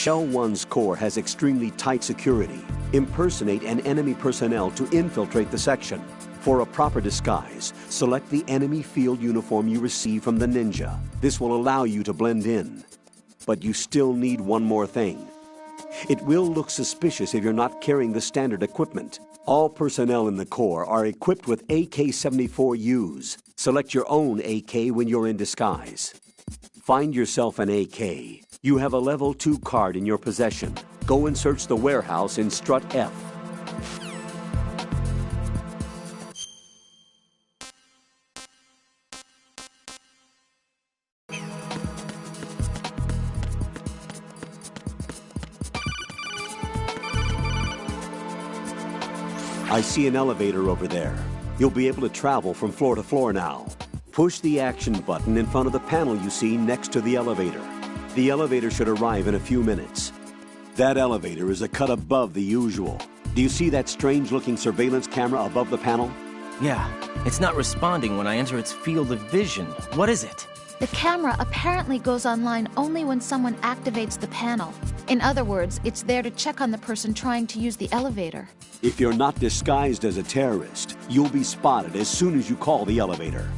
Shell 1's core has extremely tight security. Impersonate an enemy personnel to infiltrate the section. For a proper disguise, select the enemy field uniform you receive from the ninja. This will allow you to blend in. But you still need one more thing. It will look suspicious if you're not carrying the standard equipment. All personnel in the Corps are equipped with AK-74Us. Select your own AK when you're in disguise. Find yourself an AK. You have a level 2 card in your possession. Go and search the warehouse in Strut F. I see an elevator over there. You'll be able to travel from floor to floor now. Push the action button in front of the panel you see next to the elevator. The elevator should arrive in a few minutes. That elevator is a cut above the usual. Do you see that strange-looking surveillance camera above the panel? Yeah, it's not responding when I enter its field of vision. What is it? The camera apparently goes online only when someone activates the panel. In other words, it's there to check on the person trying to use the elevator. If you're not disguised as a terrorist, you'll be spotted as soon as you call the elevator.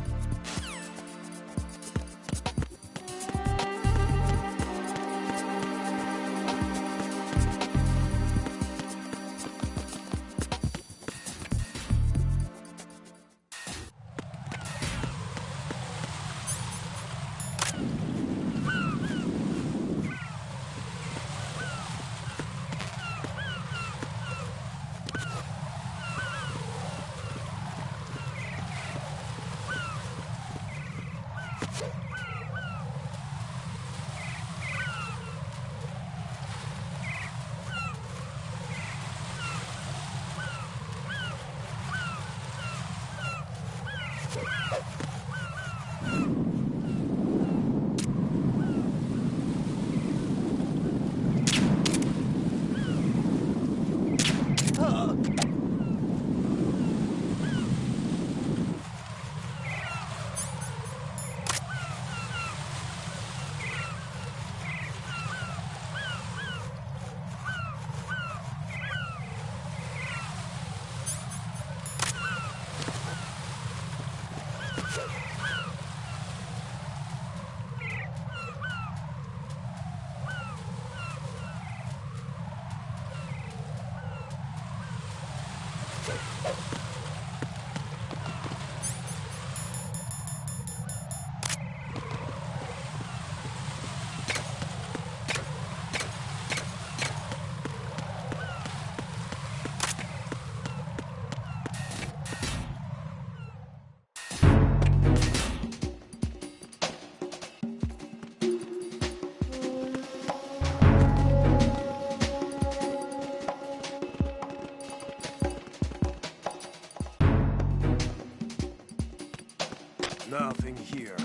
Nothing here.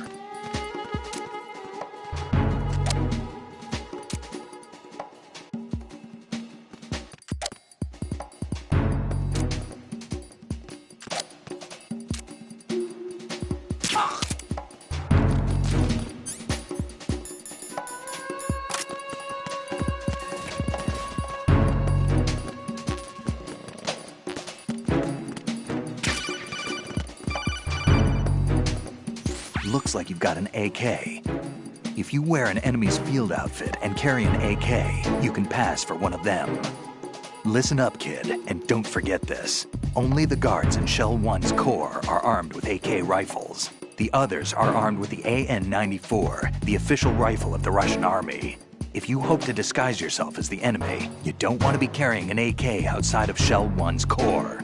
Looks like you've got an AK. If you wear an enemy's field outfit and carry an AK, you can pass for one of them. Listen up, kid, and don't forget this. Only the guards in Shell 1's core are armed with AK rifles. The others are armed with the AN-94, the official rifle of the Russian army. If you hope to disguise yourself as the enemy, you don't want to be carrying an AK outside of Shell 1's core.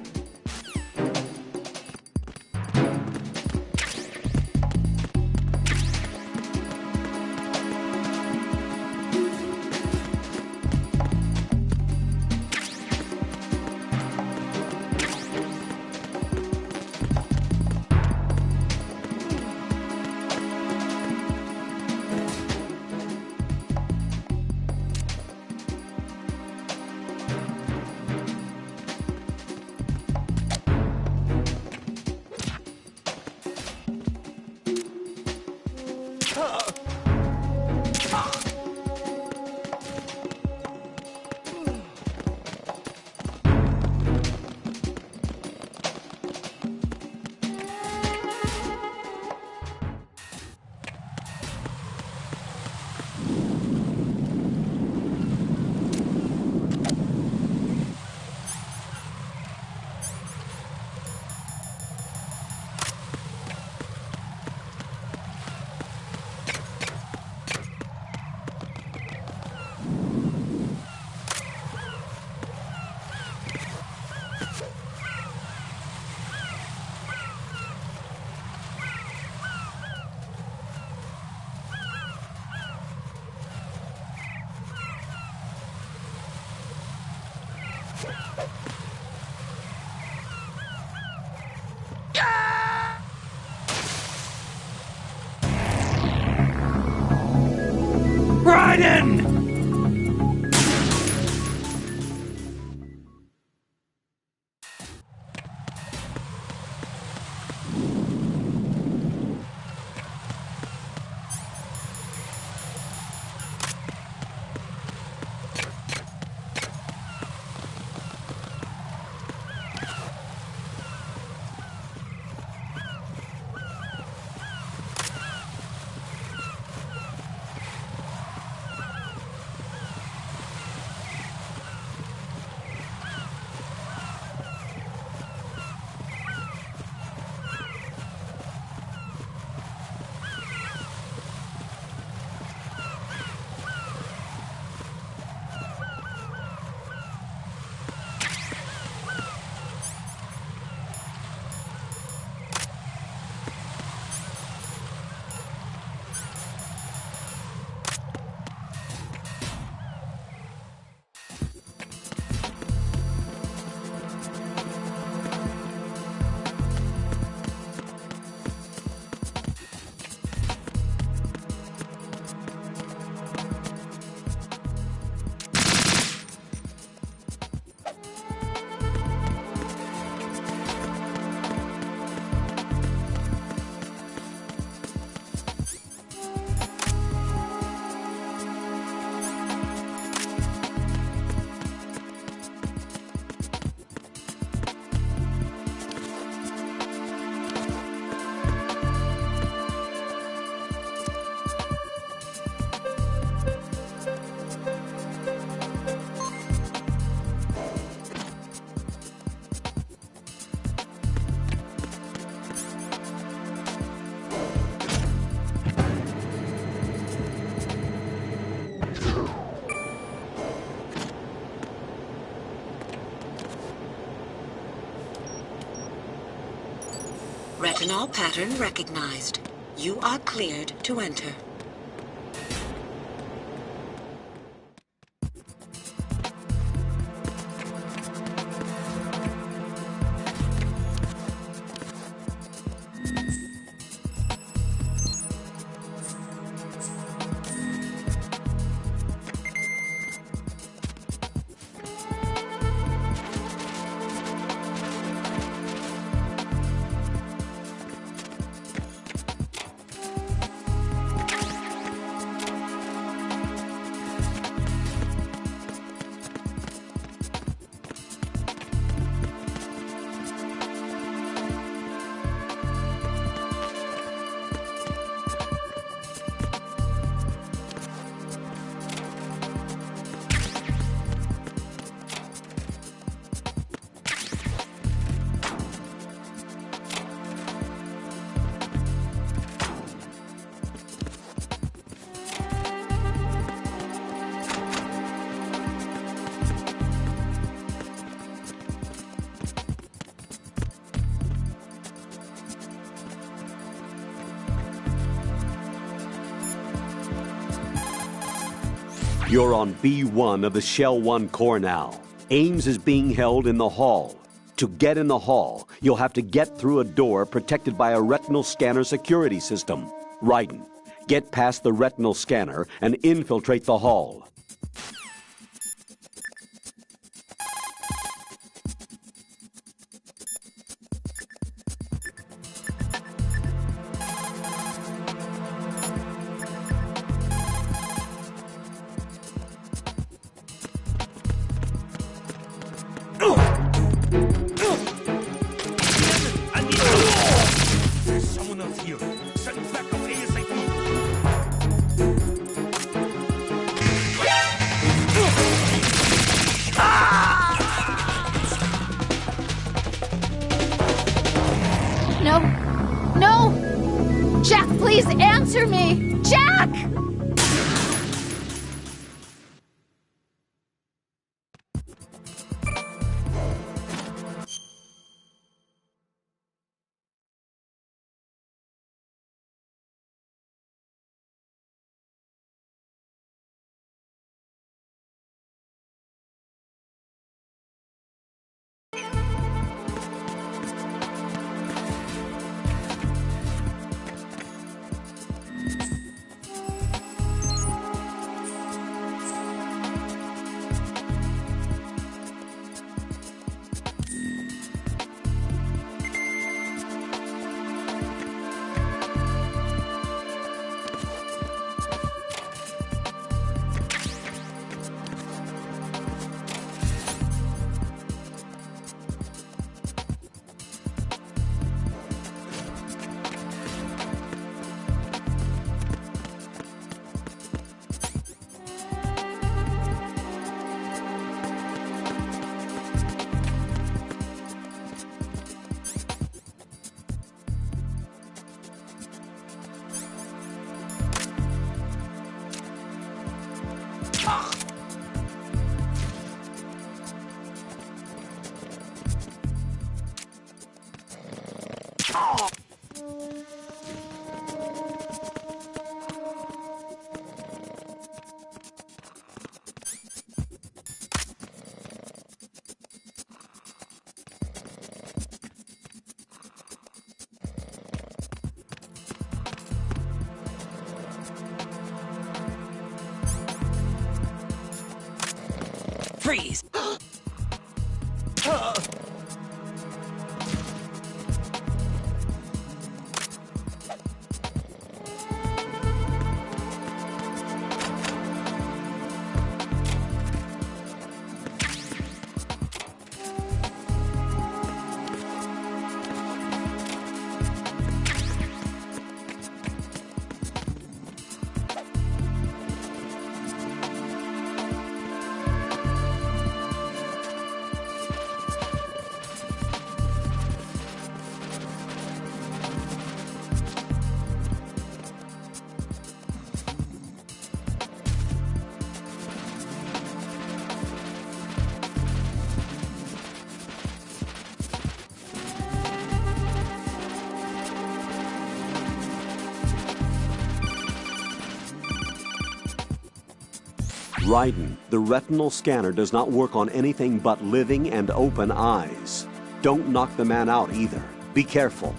Bryden! Retinol pattern recognized. You are cleared to enter. You're on B1 of the Shell 1 core now. Ames is being held in the hall. To get in the hall, you'll have to get through a door protected by a retinal scanner security system. Raiden, get past the retinal scanner and infiltrate the hall. No! No! Jack, please answer me! Jack! Freeze! Raiden, the retinal scanner does not work on anything but living and open eyes. Don't knock the man out either. Be careful.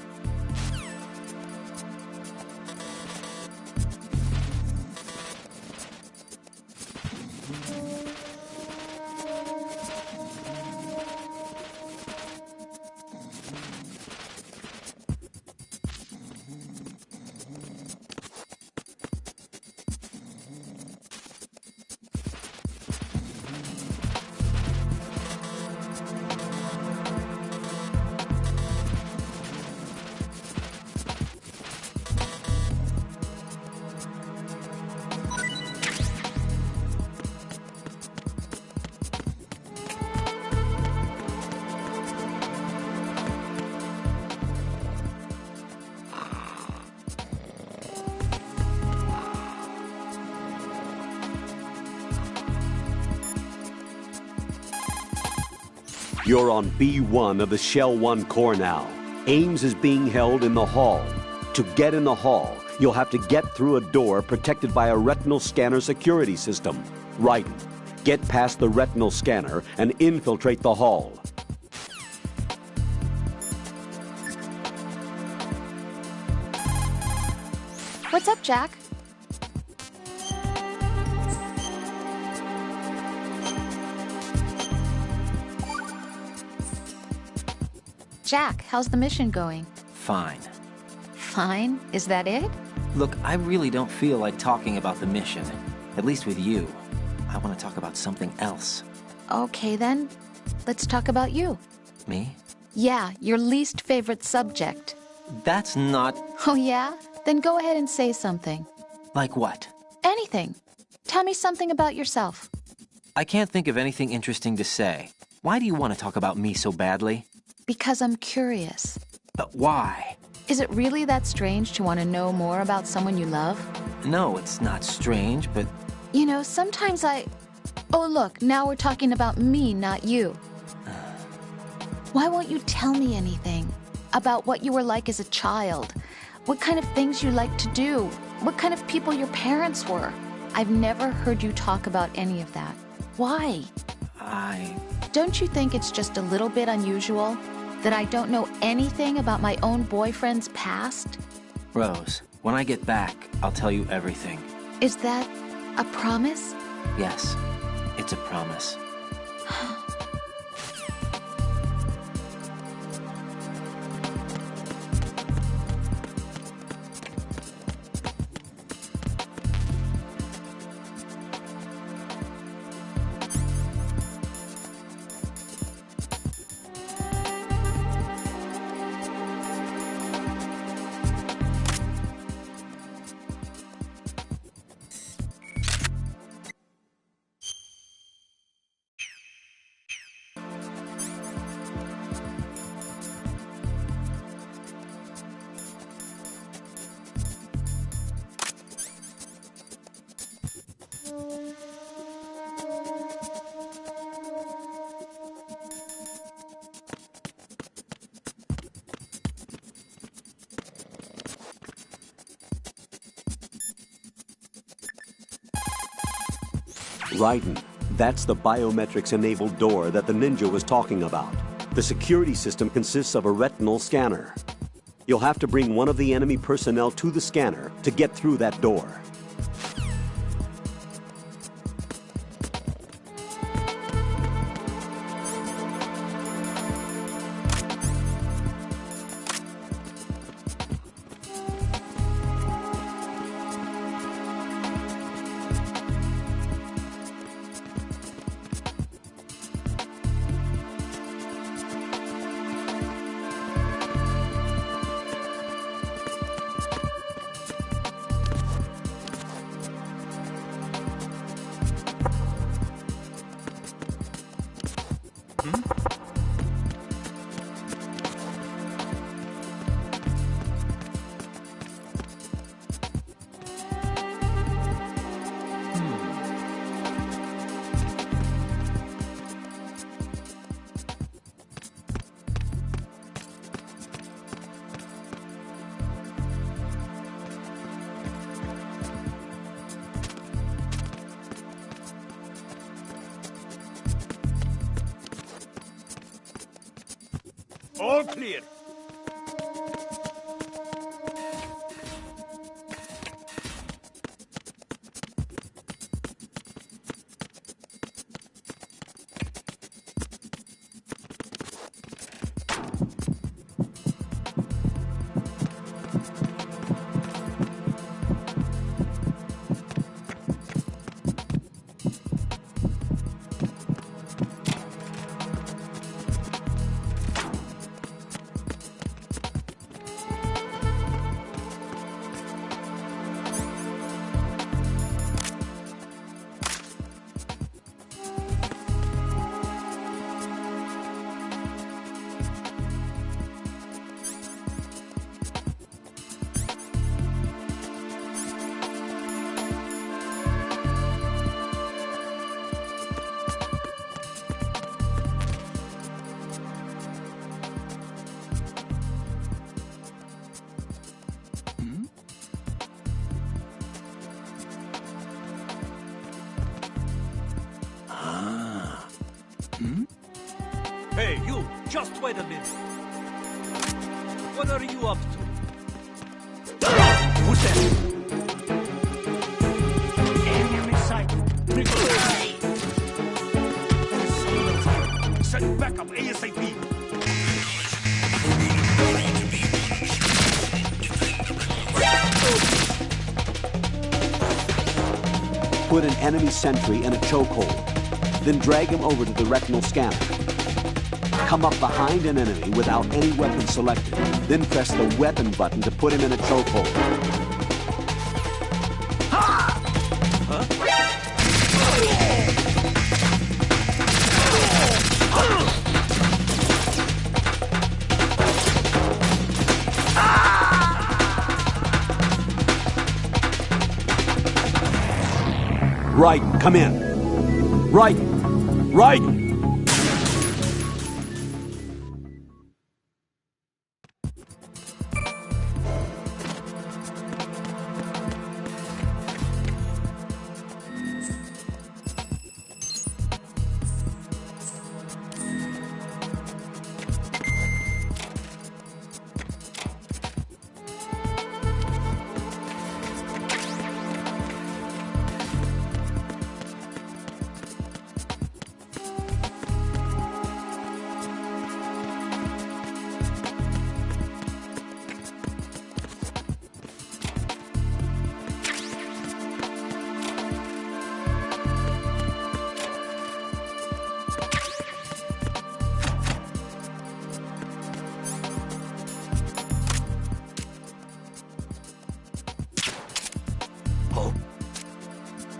You're on B1 of the Shell 1 core now. Ames is being held in the hall. To get in the hall, you'll have to get through a door protected by a retinal scanner security system. Raiden, get past the retinal scanner and infiltrate the hall. What's up, Jack? Jack, how's the mission going? Fine. Fine? Is that it? Look, I really don't feel like talking about the mission. At least with you. I want to talk about something else. Okay, then. Let's talk about you. Me? Yeah, your least favorite subject. That's not... Oh, yeah? Then go ahead and say something. Like what? Anything. Tell me something about yourself. I can't think of anything interesting to say. Why do you want to talk about me so badly? Because I'm curious. But why? Is it really that strange to want to know more about someone you love? No, it's not strange, but... You know, sometimes Oh, look, now we're talking about me, not you. Why won't you tell me anything? About what you were like as a child? What kind of things you liked to do? What kind of people your parents were? I've never heard you talk about any of that. Why? Don't you think it's just a little bit unusual that I don't know anything about my own boyfriend's past? Rose, when I get back, I'll tell you everything. Is that a promise? Yes, it's a promise. Raiden, that's the biometrics-enabled door that the ninja was talking about. The security system consists of a retinal scanner. You'll have to bring one of the enemy personnel to the scanner to get through that door. All clear. Hey, you! Just wait a minute. What are you up to? Who's that? Enemy sight. Send backup ASAP. Put an enemy sentry in a chokehold, then drag him over to the retinal scanner. Come up behind an enemy without any weapon selected, then press the weapon button to put him in a chokehold. Right, come in. Right, right.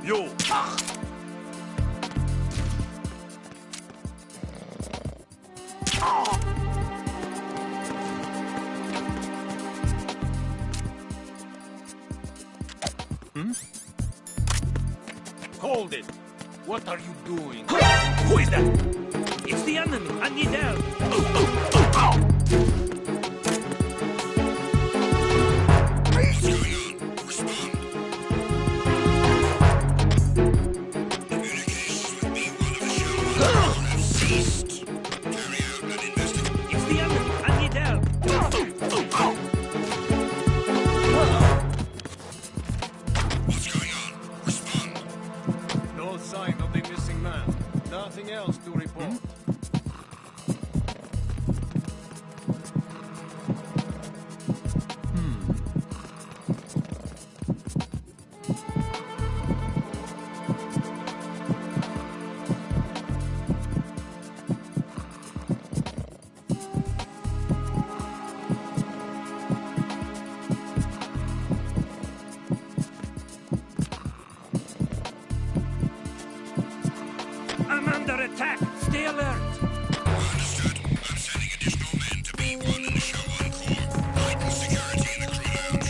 You! Hold it! What are you doing? Who is that? It's the enemy! I need help! Nothing else to report. I'm under attack! Stay alert! Understood. I'm sending additional men to B1 and the show on call. Heighten security in the crew lounge.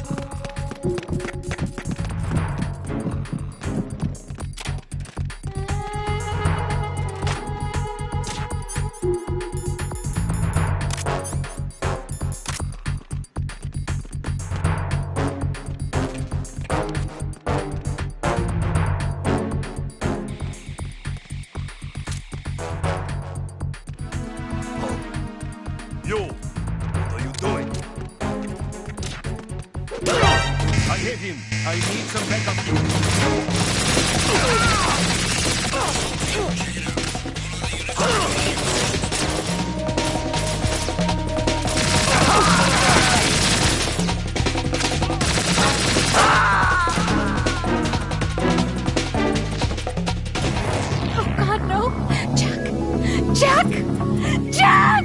You! What are you doing? I hit him! I need some backup. Oh, God, no! Jack! Jack! Jack!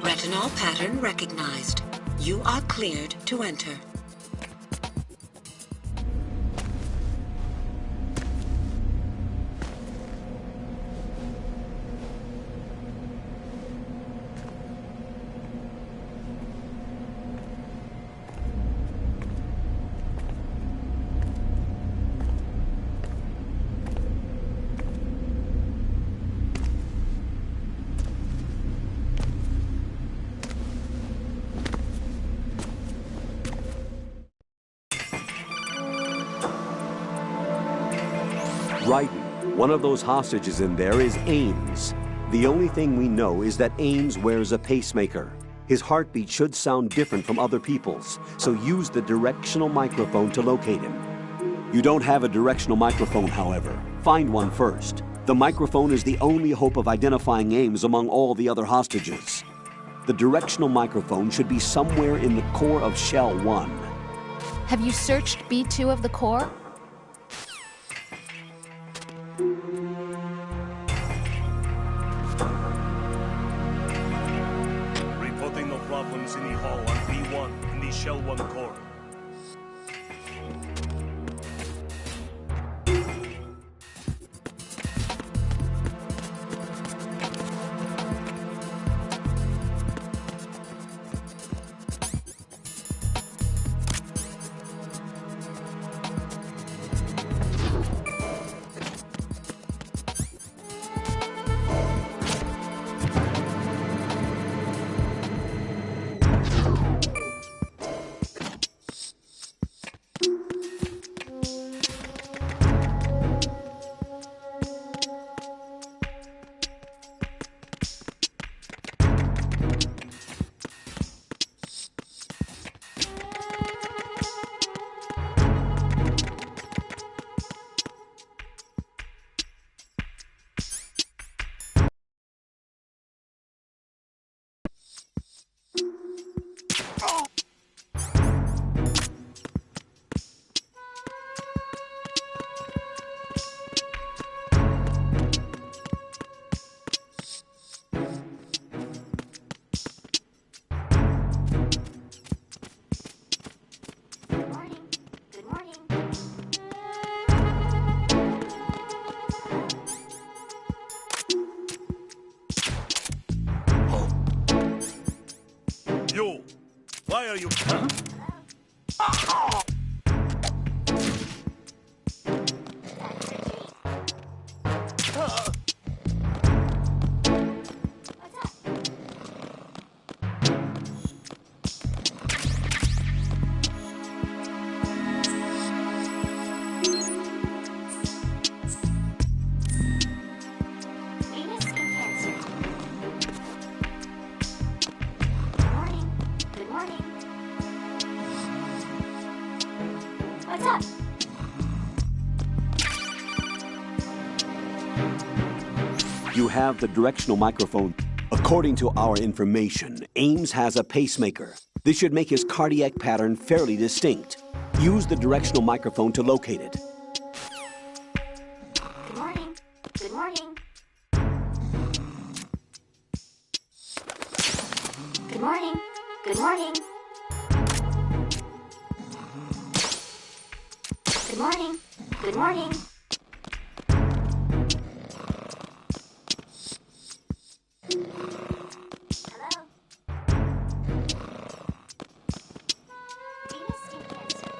Retinol pattern recognized. You are cleared to enter. Raiden, one of those hostages in there, is Ames. The only thing we know is that Ames wears a pacemaker. His heartbeat should sound different from other people's, so use the directional microphone to locate him. You don't have a directional microphone, however. Find one first. The microphone is the only hope of identifying Ames among all the other hostages. The directional microphone should be somewhere in the core of Shell 1. Have you searched B2 of the core? Reporting no problems in the hall on B1 in the Shell 1 core. You! Why are you... You have the directional microphone. According to our information, Ames has a pacemaker. This should make his cardiac pattern fairly distinct. Use the directional microphone to locate it. Good morning. Good morning. Good morning. Good morning. Good morning. Good morning. Hello. Venus in Cancer.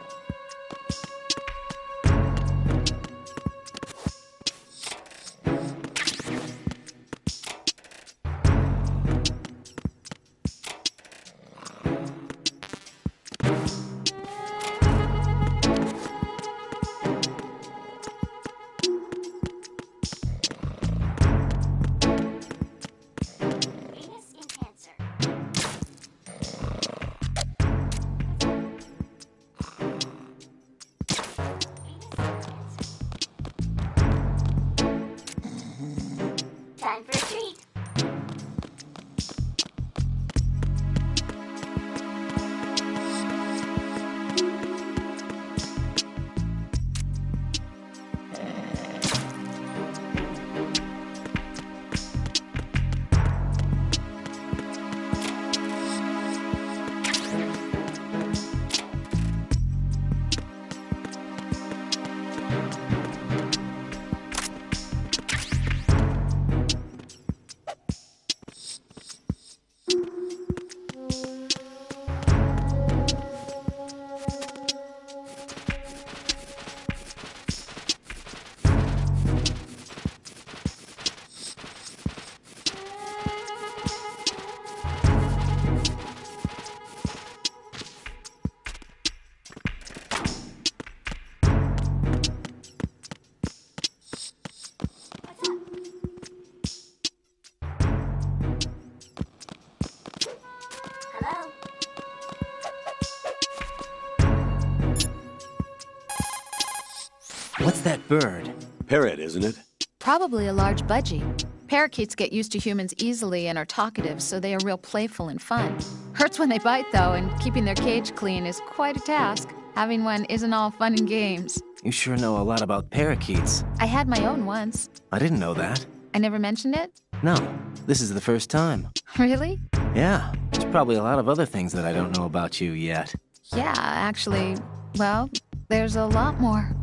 What's that bird? Parrot, isn't it? Probably a large budgie. Parakeets get used to humans easily and are talkative, so they are real playful and fun. Hurts when they bite, though, and keeping their cage clean is quite a task. Having one isn't all fun and games. You sure know a lot about parakeets. I had my own once. I didn't know that. I never mentioned it? No, this is the first time. Really? Yeah, there's probably a lot of other things that I don't know about you yet. Yeah, actually, well, there's a lot more.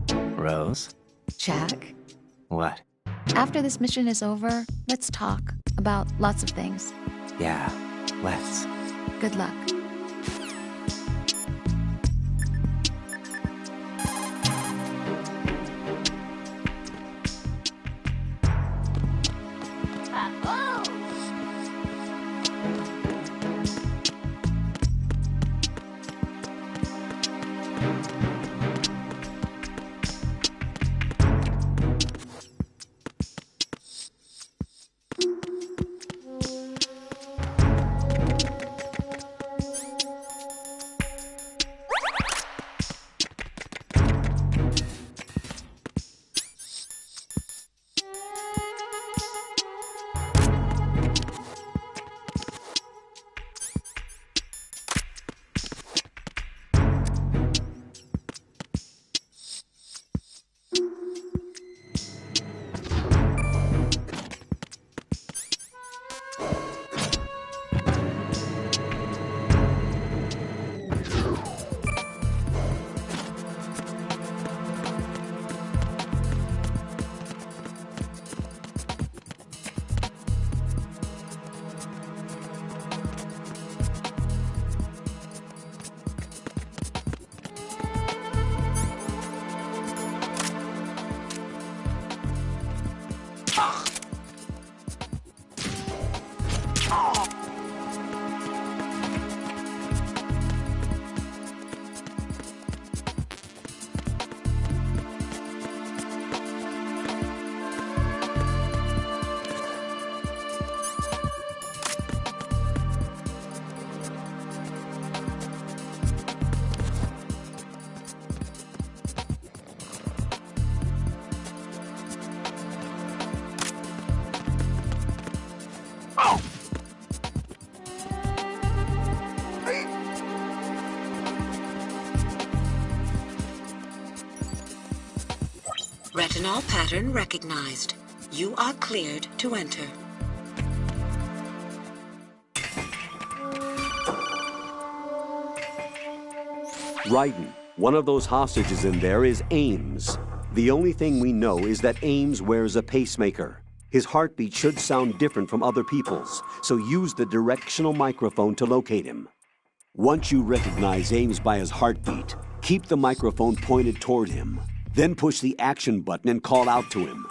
Rose? Jack, What? after this mission is over, let's talk about lots of things. Yeah, let's. Good luck. Retinol pattern recognized. You are cleared to enter. Raiden, one of those hostages in there is Ames. The only thing we know is that Ames wears a pacemaker. His heartbeat should sound different from other people's, so use the directional microphone to locate him. Once you recognize Ames by his heartbeat, keep the microphone pointed toward him. Then push the action button and call out to him.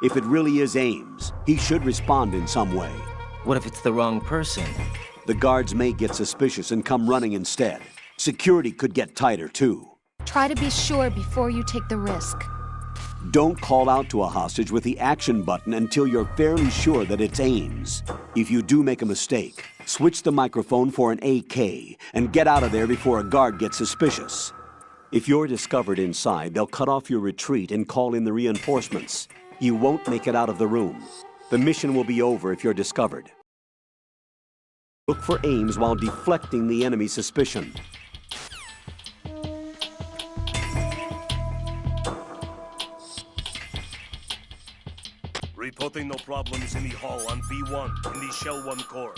If it really is Ames, he should respond in some way. What if it's the wrong person? The guards may get suspicious and come running instead. Security could get tighter, too. Try to be sure before you take the risk. Don't call out to a hostage with the action button until you're fairly sure that it's Ames. If you do make a mistake, switch the microphone for an AK and get out of there before a guard gets suspicious. If you're discovered inside, they'll cut off your retreat and call in the reinforcements. You won't make it out of the room. The mission will be over if you're discovered. Look for Ames while deflecting the enemy's suspicion. Reporting no problems in the hall on V1 in the Shell 1 core.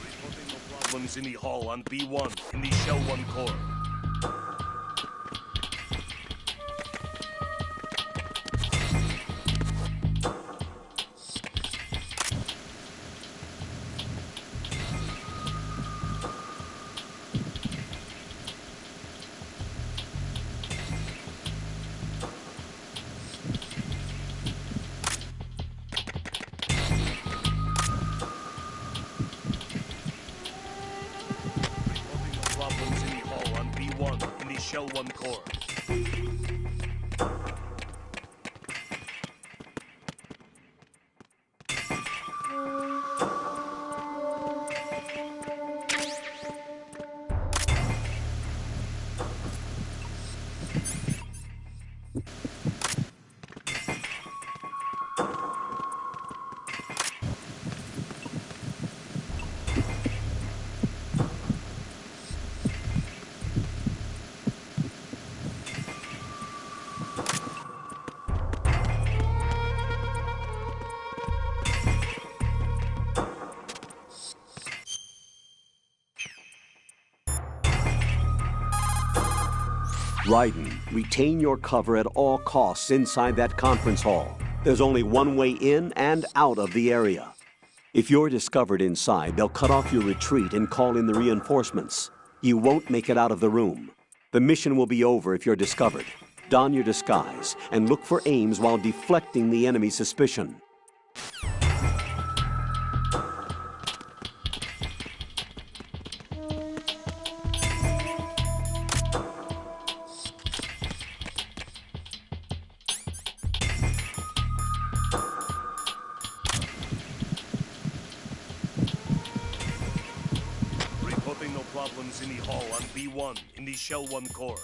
Reporting no problems in the hall on V1 in the Shell 1 core. Problems in the hall on Shell 1 core. Raiden, retain your cover at all costs inside that conference hall. There's only one way in and out of the area. If you're discovered inside, they'll cut off your retreat and call in the reinforcements. You won't make it out of the room. The mission will be over if you're discovered. Don your disguise and look for aims while deflecting the enemy's suspicion. Reporting no problems in the hall on B1 in the Shell 1 core.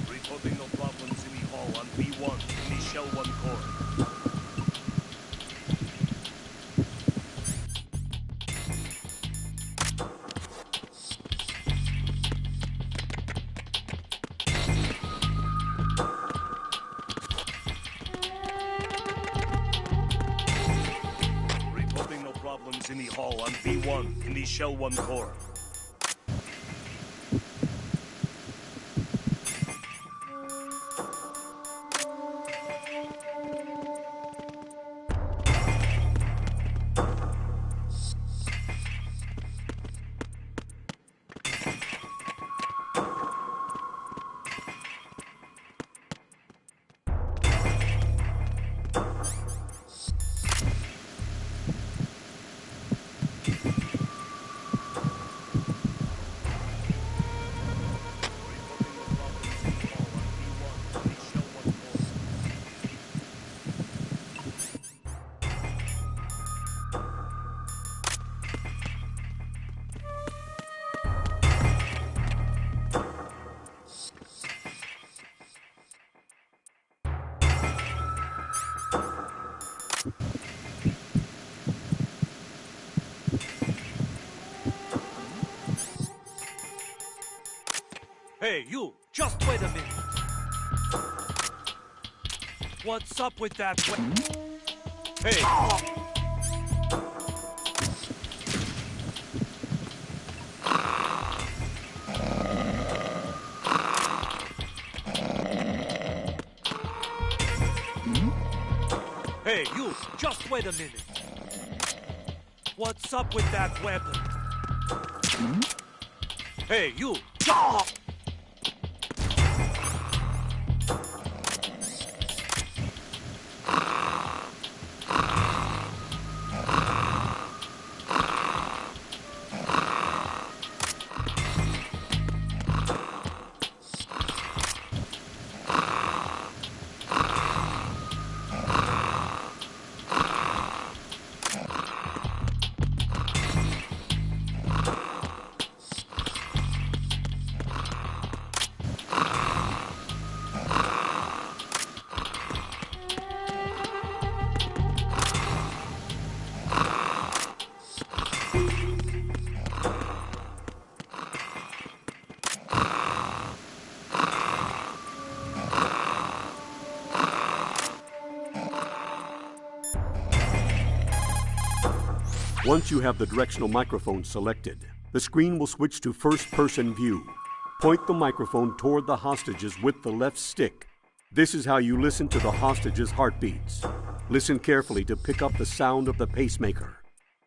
Reporting no problems in the hall on B1 in the Shell 1 core. Reporting no problems in the hall on B1 in the Shell 1 core. Hey, you! Just wait a minute! What's up with that Hey! Hey, you! Just wait a minute! What's up with that weapon? Hey, you! Once you have the directional microphone selected, the screen will switch to first-person view. Point the microphone toward the hostages with the left stick. This is how you listen to the hostages' heartbeats. Listen carefully to pick up the sound of the pacemaker.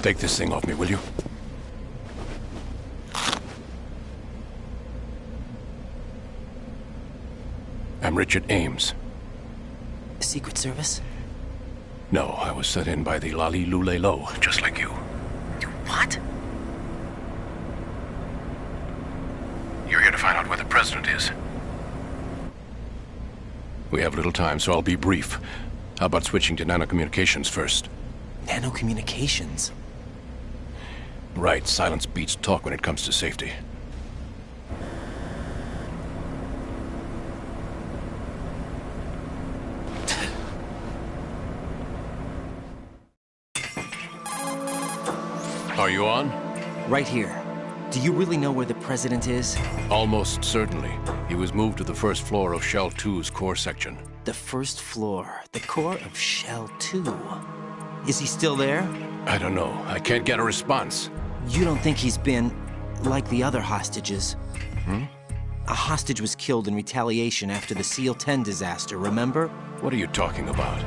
Take this thing off me, will you? I'm Richard Ames. Secret Service? No, I was sent in by the Lali Lule Lo, just like you. What? You're here to find out where the president is. We have little time, so I'll be brief. How about switching to nanocommunications first? Nanocommunications? Right, silence beats talk when it comes to safety. Are you on? Right here. Do you really know where the president is? Almost certainly. He was moved to the first floor of Shell 2's core section. The first floor. The core of Shell 2. Is he still there? I don't know. I can't get a response. You don't think he's been like the other hostages? A hostage was killed in retaliation after the SEAL 10 disaster, remember? What are you talking about?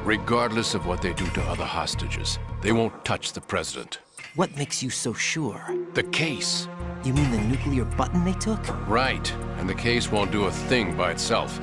Regardless of what they do to other hostages, they won't touch the president. What makes you so sure? The case. You mean the nuclear button they took? Right. And the case won't do a thing by itself.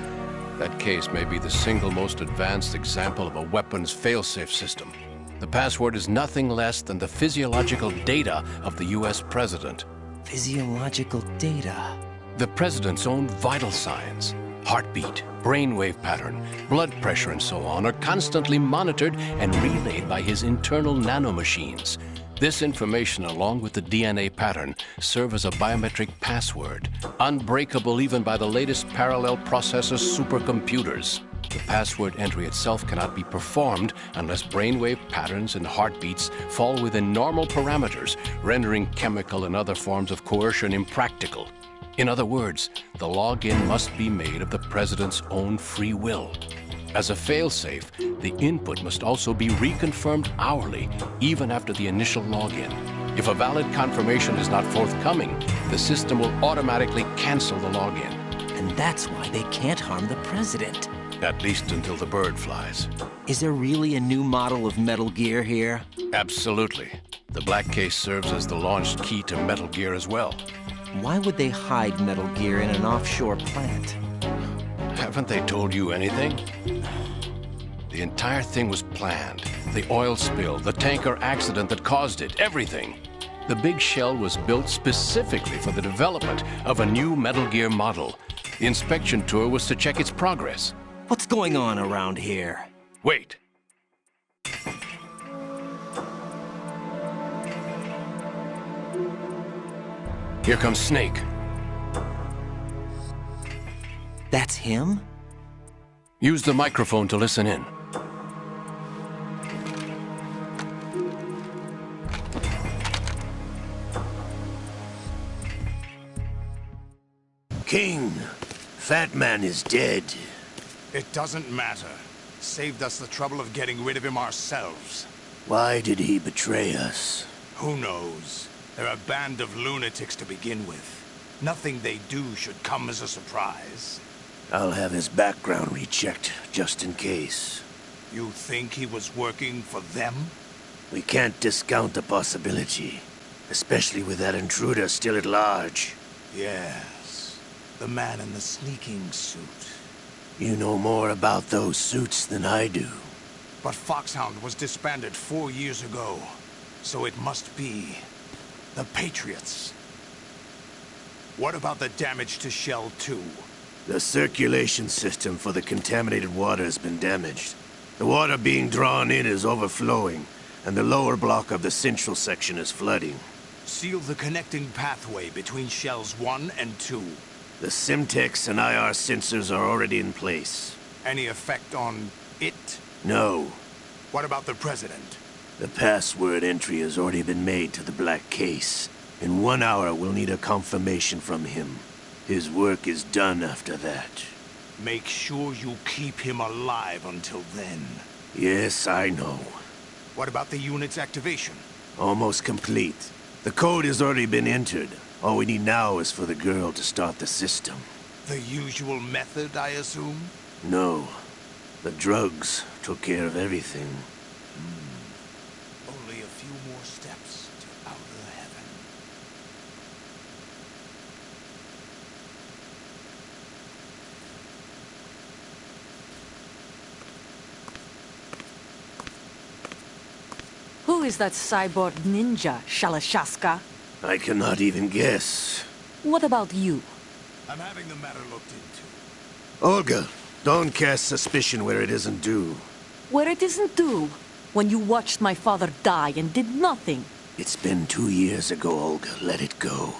That case may be the single most advanced example of a weapons failsafe system. The password is nothing less than the physiological data of the US president. Physiological data? The president's own vital signs, heartbeat, brainwave pattern, blood pressure, and so on, are constantly monitored and relayed by his internal nanomachines. This information, along with the DNA pattern, serve as a biometric password, unbreakable even by the latest parallel processor supercomputers. The password entry itself cannot be performed unless brainwave patterns and heartbeats fall within normal parameters, rendering chemical and other forms of coercion impractical. In other words, the login must be made of the president's own free will. As a failsafe, the input must also be reconfirmed hourly, even after the initial login. If a valid confirmation is not forthcoming, the system will automatically cancel the login. And that's why they can't harm the president. At least until the bird flies. Is there really a new model of Metal Gear here? Absolutely. The black case serves as the launch key to Metal Gear as well. Why would they hide Metal Gear in an offshore plant? Haven't they told you anything? The entire thing was planned. The oil spill, the tanker accident that caused it, everything. The big shell was built specifically for the development of a new Metal Gear model. The inspection tour was to check its progress. What's going on around here? Wait. Here comes Snake. That's him? Use the microphone to listen in. King, Fat Man is dead. It doesn't matter. Saved us the trouble of getting rid of him ourselves. Why did he betray us? Who knows? They're a band of lunatics to begin with. Nothing they do should come as a surprise. I'll have his background rechecked, just in case. You think he was working for them? We can't discount the possibility. Especially with that intruder still at large. Yes. The man in the sneaking suit. You know more about those suits than I do. But Foxhound was disbanded 4 years ago. So it must be the Patriots. What about the damage to Shell 2? The circulation system for the contaminated water has been damaged. The water being drawn in is overflowing, and the lower block of the central section is flooding. Seal the connecting pathway between Shells 1 and 2. The Simtex and IR sensors are already in place. Any effect on it? No. What about the President? The password entry has already been made to the black case. In 1 hour, we'll need a confirmation from him. His work is done after that. Make sure you keep him alive until then. Yes, I know. What about the unit's activation? Almost complete. The code has already been entered. All we need now is for the girl to start the system. The usual method, I assume? No. The drugs took care of everything. Who is that cyborg ninja, Shalashaska? I cannot even guess. What about you? I'm having the matter looked into. Olga, don't cast suspicion where it isn't due. Where it isn't due? When you watched my father die and did nothing. It's been 2 years ago, Olga. Let it go.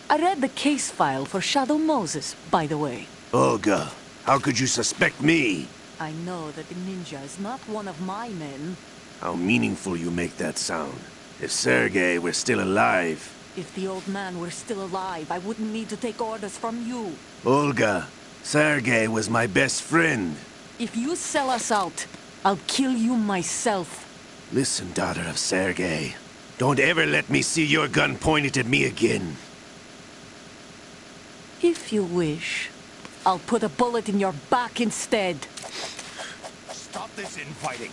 I read the case file for Shadow Moses, by the way. Olga, how could you suspect me? I know that the ninja is not one of my men. How meaningful you make that sound. If Sergei were still alive... If the old man were still alive, I wouldn't need to take orders from you. Olga, Sergei was my best friend. If you sell us out, I'll kill you myself. Listen, daughter of Sergei. Don't ever let me see your gun pointed at me again. If you wish, I'll put a bullet in your back instead. Stop this infighting.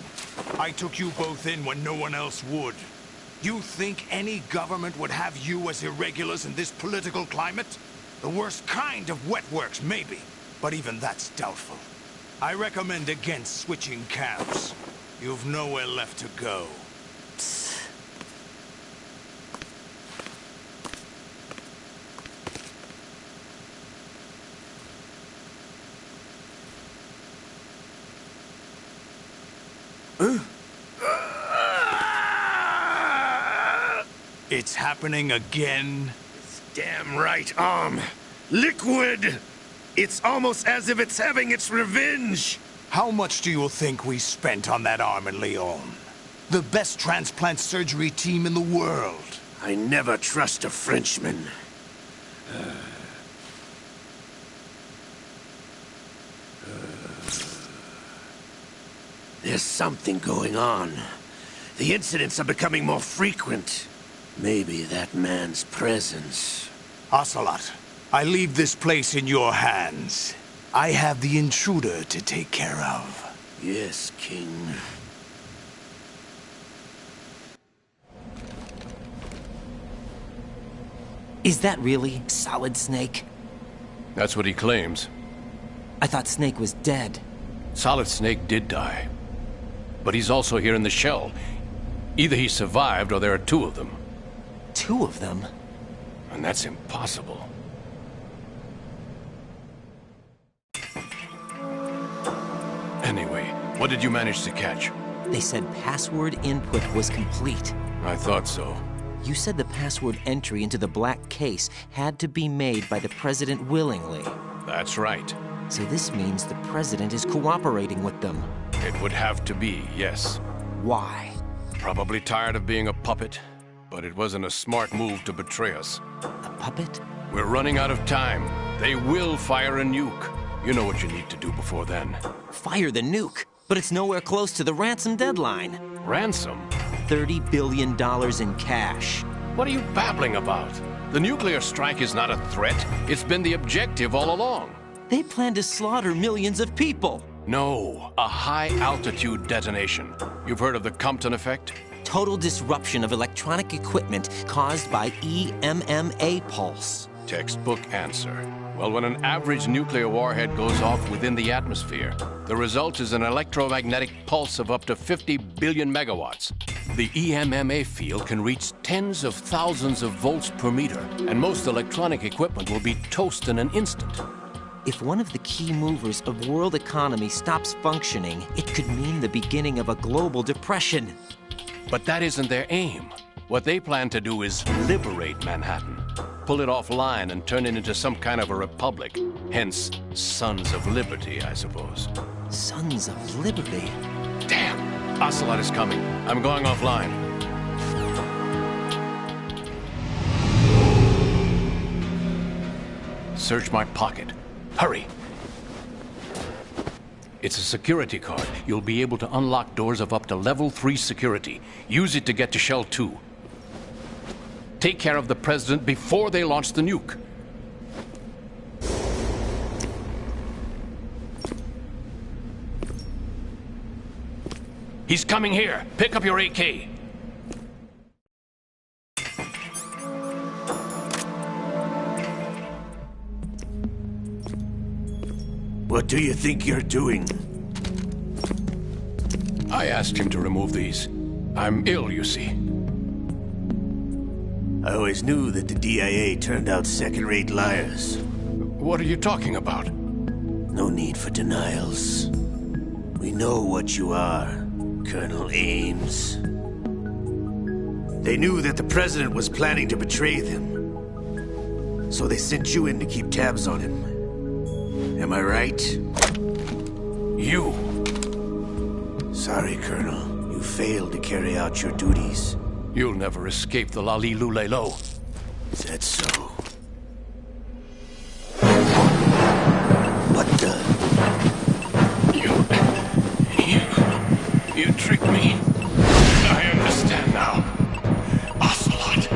I took you both in when no one else would. You think any government would have you as irregulars in this political climate? The worst kind of wet works, maybe. But even that's doubtful. I recommend against switching camps. You've nowhere left to go. Psst. It's happening again? It's damn right, liquid! It's almost as if it's having its revenge! How much do you think we spent on that arm in Lyon? The best transplant surgery team in the world. I never trust a Frenchman. There's something going on. The incidents are becoming more frequent. Maybe that man's presence. Ocelot, I leave this place in your hands. I have the intruder to take care of. Yes, King. Is that really Solid Snake? That's what he claims. I thought Snake was dead. Solid Snake did die. But he's also here in the shell. Either he survived or there are two of them. Two of them? And that's impossible. Anyway, what did you manage to catch? They said password input was complete. I thought so. You said the password entry into the black case had to be made by the president willingly. That's right. So this means the president is cooperating with them. It would have to be, yes. Why? Probably tired of being a puppet, but it wasn't a smart move to betray us. A puppet? We're running out of time. They will fire a nuke. You know what you need to do before then. Fire the nuke? But it's nowhere close to the ransom deadline. Ransom? $30 billion in cash. What are you babbling about? The nuclear strike is not a threat. It's been the objective all along. They plan to slaughter millions of people. No, a high-altitude detonation. You've heard of the Compton effect? Total disruption of electronic equipment caused by EMMA pulse. Textbook answer. Well, when an average nuclear warhead goes off within the atmosphere, the result is an electromagnetic pulse of up to 50 billion megawatts. The EMMA field can reach tens of thousands of volts per meter, and most electronic equipment will be toast in an instant. If one of the key movers of world economy stops functioning, it could mean the beginning of a global depression. But that isn't their aim. What they plan to do is liberate Manhattan. Pull it offline and turn it into some kind of a republic. Hence, Sons of Liberty, I suppose. Sons of Liberty? Damn! Ocelot is coming. I'm going offline. Search my pocket. Hurry! It's a security card. You'll be able to unlock doors of up to level 3 security. Use it to get to Shell 2. Take care of the president before they launch the nuke. He's coming here. Pick up your AK. What do you think you're doing? I asked him to remove these. I'm ill, you see. I always knew that the DIA turned out second-rate liars. What are you talking about? No need for denials. We know what you are, Colonel Ames. They knew that the President was planning to betray them. So they sent you in to keep tabs on him. Am I right? You! Sorry, Colonel. You failed to carry out your duties. You'll never escape the Lali Lulelo. Is that so? What the? You tricked me. I understand now. Ocelot.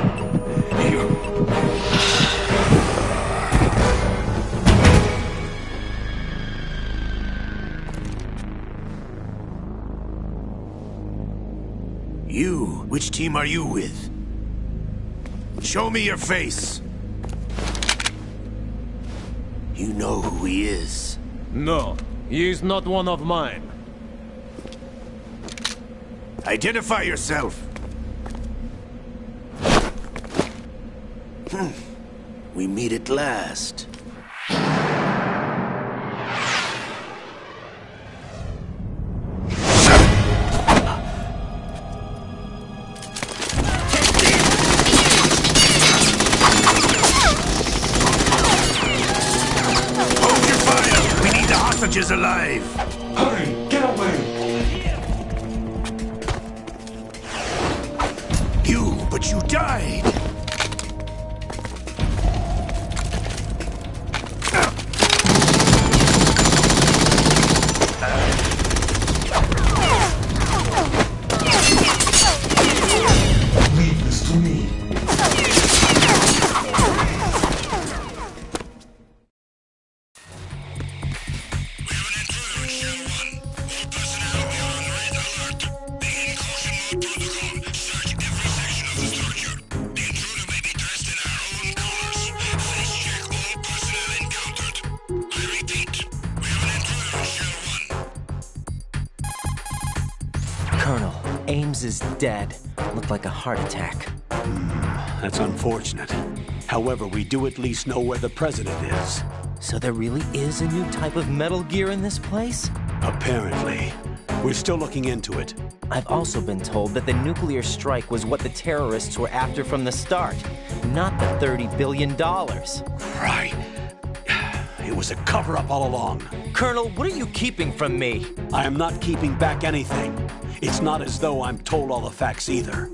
You? Which team are you with? Show me your face. You know who he is. No, he is not one of mine. Identify yourself. We meet at last. Hostages alive! Hurry! Get away! But you died! Leave this to me. Colonel, Ames is dead. Looked like a heart attack. That's unfortunate. However, we do at least know where the President is. So there really is a new type of Metal Gear in this place? Apparently. We're still looking into it. I've also been told that the nuclear strike was what the terrorists were after from the start, not the $30 billion. Right. It was a cover-up all along. Colonel, what are you keeping from me? I am not keeping back anything. It's not as though I'm told all the facts either.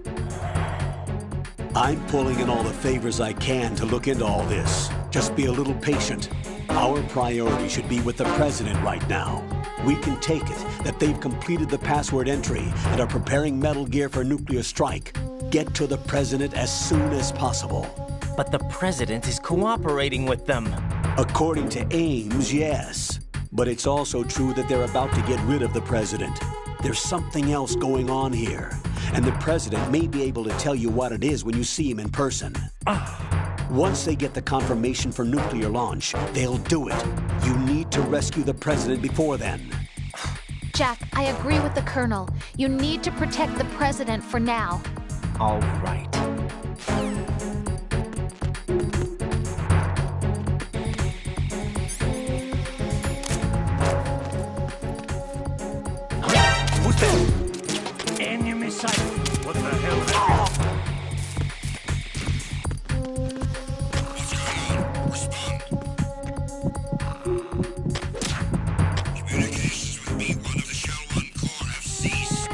I'm pulling in all the favors I can to look into all this. Just be a little patient. Our priority should be with the President right now. We can take it that they've completed the password entry and are preparing Metal Gear for nuclear strike. Get to the President as soon as possible. But the President is cooperating with them. According to Ames, yes. But it's also true that they're about to get rid of the President. There's something else going on here. And the President may be able to tell you what it is when you see him in person. Once they get the confirmation for nuclear launch, they'll do it. You need to rescue the President before then. Jack, I agree with the Colonel. You need to protect the President for now. All right. Who's that? Enemy sight. What the hell? Communications with B1 of the Shell 1 Corps have ceased.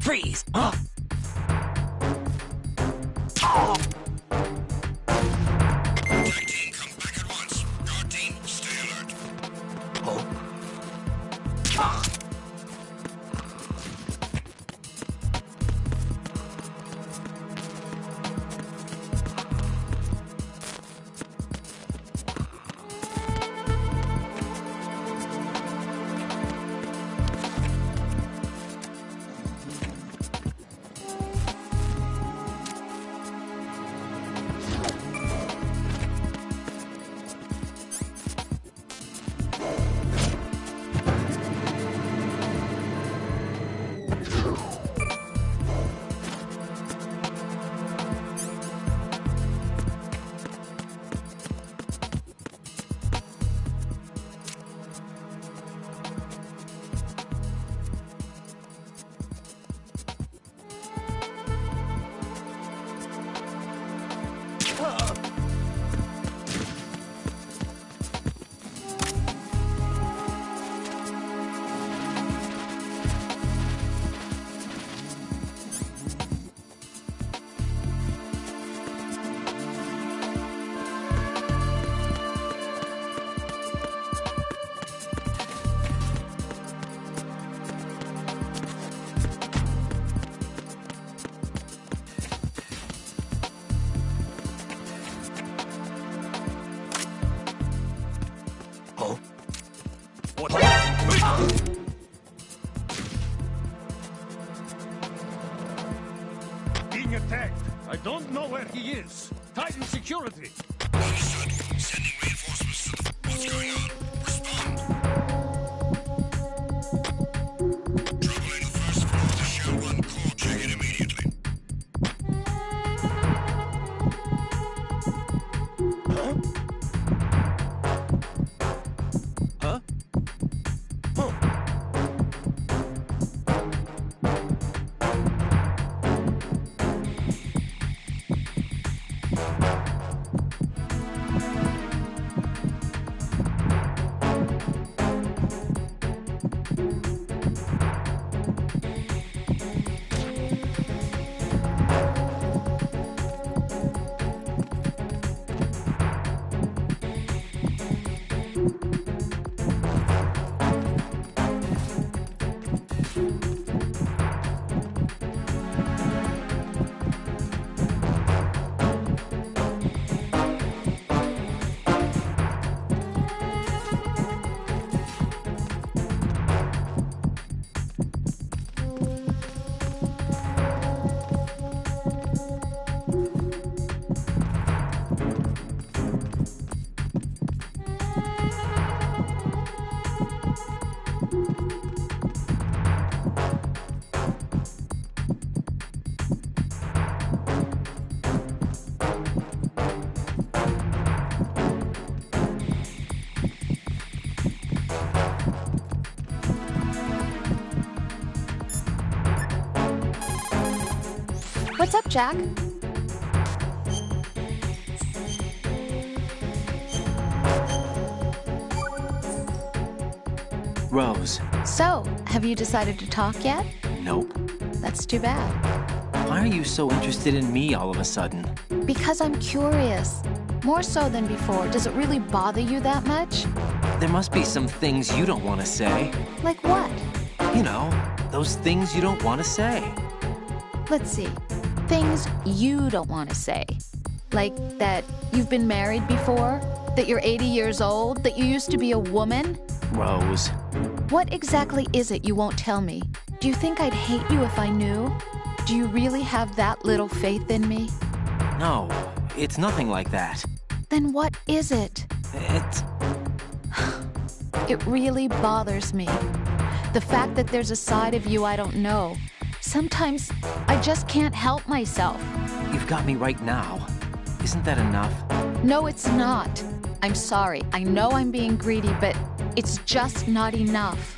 Freeze! Huh? Attack team, come back at once. Guard team, stay alert. Being attacked. I don't know where he is. Titan security. Understood. Sending reinforcements to the... What's going on? Respond. Trouble in the first floor of the Shell 1 core. Check it immediately. What's up, Jack? Rose. So, have you decided to talk yet? Nope. That's too bad. Why are you so interested in me all of a sudden? Because I'm curious. More so than before. Does it really bother you that much? There must be some things you don't want to say. Like what? You know, those things you don't want to say. Let's see. Things you don't want to say. Like that you've been married before? That you're 80 years old? That you used to be a woman? Rose. What exactly is it you won't tell me? Do you think I'd hate you if I knew? Do you really have that little faith in me? No, it's nothing like that. Then what is it? It really bothers me. The fact that there's a side of you I don't know. Sometimes I just can't help myself. You've got me right now. Isn't that enough? No, it's not. I'm sorry. I know I'm being greedy, but it's just not enough.